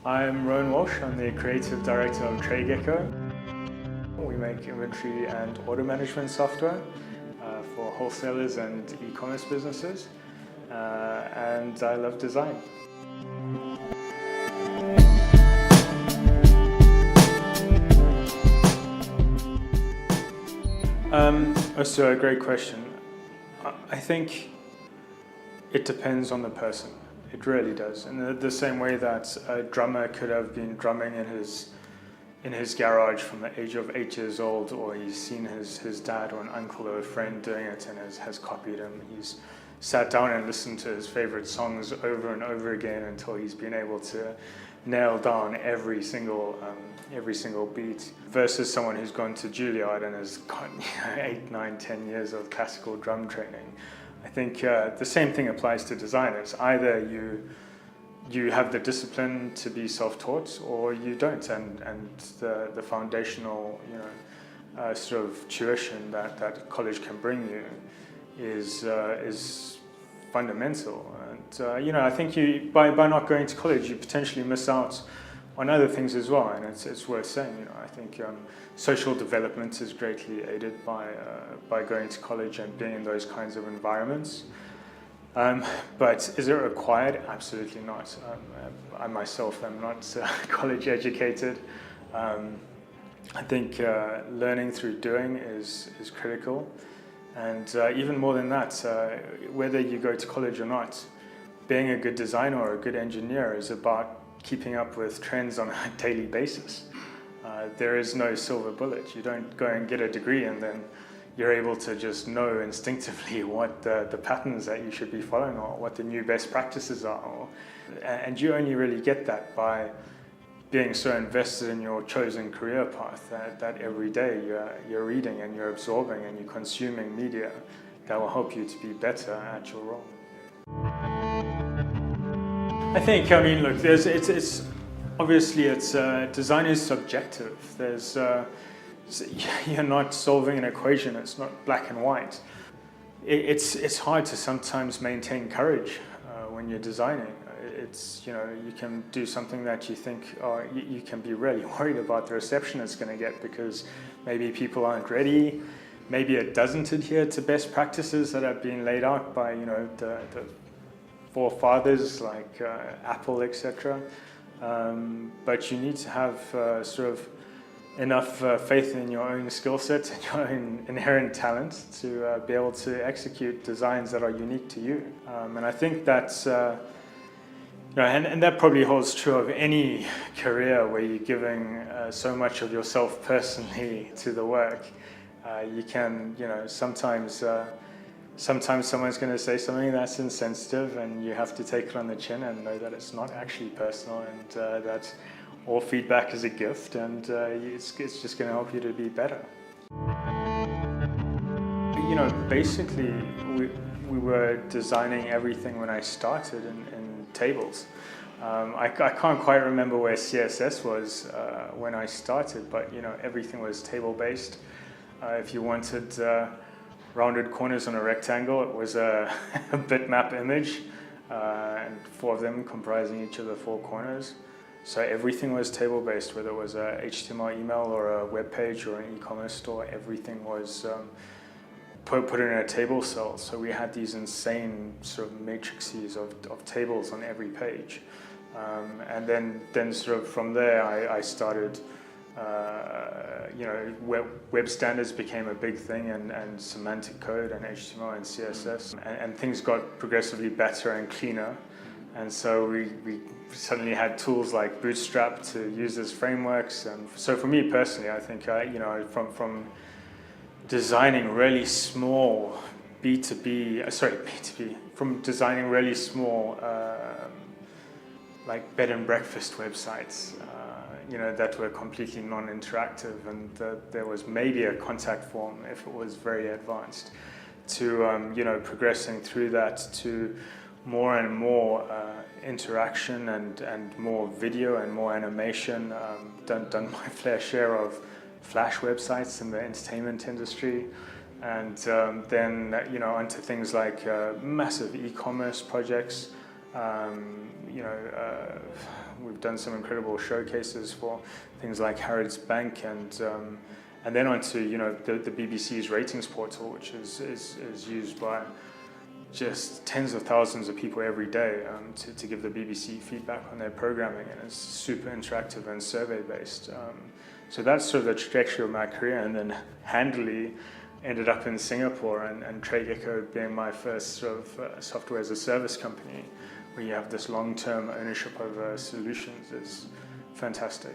I'm Rohan Walsh. I'm the creative director of TradeGecko. We make inventory and order management software for wholesalers and e-commerce businesses, and I love design. So a great question. I think it depends on the person. It really does. In the same way that a drummer could have been drumming in his garage from the age of 8 years old, or he's seen his dad or an uncle or a friend doing it and has copied him. He's sat down and listened to his favorite songs over and over again until he's been able to nail down every single beat, versus someone who's gone to Juilliard and has got 8, 9, 10 years of classical drum training. I think the same thing applies to designers. Either you have the discipline to be self-taught, or you don't, and the foundational sort of tuition that college can bring you is fundamental. And I think by not going to college, you potentially miss out on other things as well, and it's worth saying. I think social development is greatly aided by going to college and being in those kinds of environments. But is it required? Absolutely not. I myself am not college educated. I think learning through doing is critical, and even more than that, whether you go to college or not, being a good designer or a good engineer is about keeping up with trends on a daily basis. There is no silver bullet. You don't go and get a degree and then you're able to just know instinctively what the patterns that you should be following or what the new best practices are. And you only really get that by being so invested in your chosen career path that every day you're reading and you're absorbing and you're consuming media that will help you to be better at your role. I think, look, it's obviously design is subjective. You're not solving an equation. It's not black and white. It's hard to sometimes maintain courage when you're designing. You can do something that you think, you can be really worried about the reception it's going to get because maybe people aren't ready. Maybe it doesn't adhere to best practices that have been laid out by the forefathers like Apple, etc. But you need to have sort of enough faith in your own skill set and your own inherent talent to be able to execute designs that are unique to you. And I think that's, and that probably holds true of any career where you're giving so much of yourself personally to the work. You can, sometimes someone's going to say something that's insensitive and you have to take it on the chin and know that it's not actually personal, and that all feedback is a gift, and it's just going to help you to be better. Basically we were designing everything when I started in tables. I can't quite remember where CSS was when I started, but everything was table based. If you wanted rounded corners on a rectangle, it was a bitmap image, and 4 of them comprising each of the 4 corners. So everything was table-based, whether it was a HTML email or a web page or an e-commerce store. Everything was put in a table cell. So we had these insane sort of matrices of tables on every page, and then sort of from there I started. Web standards became a big thing, and semantic code and HTML and CSS, and things got progressively better and cleaner. And so we suddenly had tools like Bootstrap to use as frameworks. And so for me personally, I think from designing really small B2B, from designing really small like bed and breakfast websites, that were completely non-interactive, and there was maybe a contact form if it was very advanced, to progressing through that to more and more interaction and more video and more animation. Done my fair share of Flash websites in the entertainment industry, and then onto things like massive e-commerce projects, We've done some incredible showcases for things like Harrods Bank, and then onto the BBC's ratings portal, which is used by just tens of thousands of people every day to give the BBC feedback on their programming, and it's super interactive and survey based. So that's sort of the trajectory of my career, and then handily ended up in Singapore, and TradeGecko being my first sort of software as a service company, where you have this long-term ownership over solutions, is fantastic.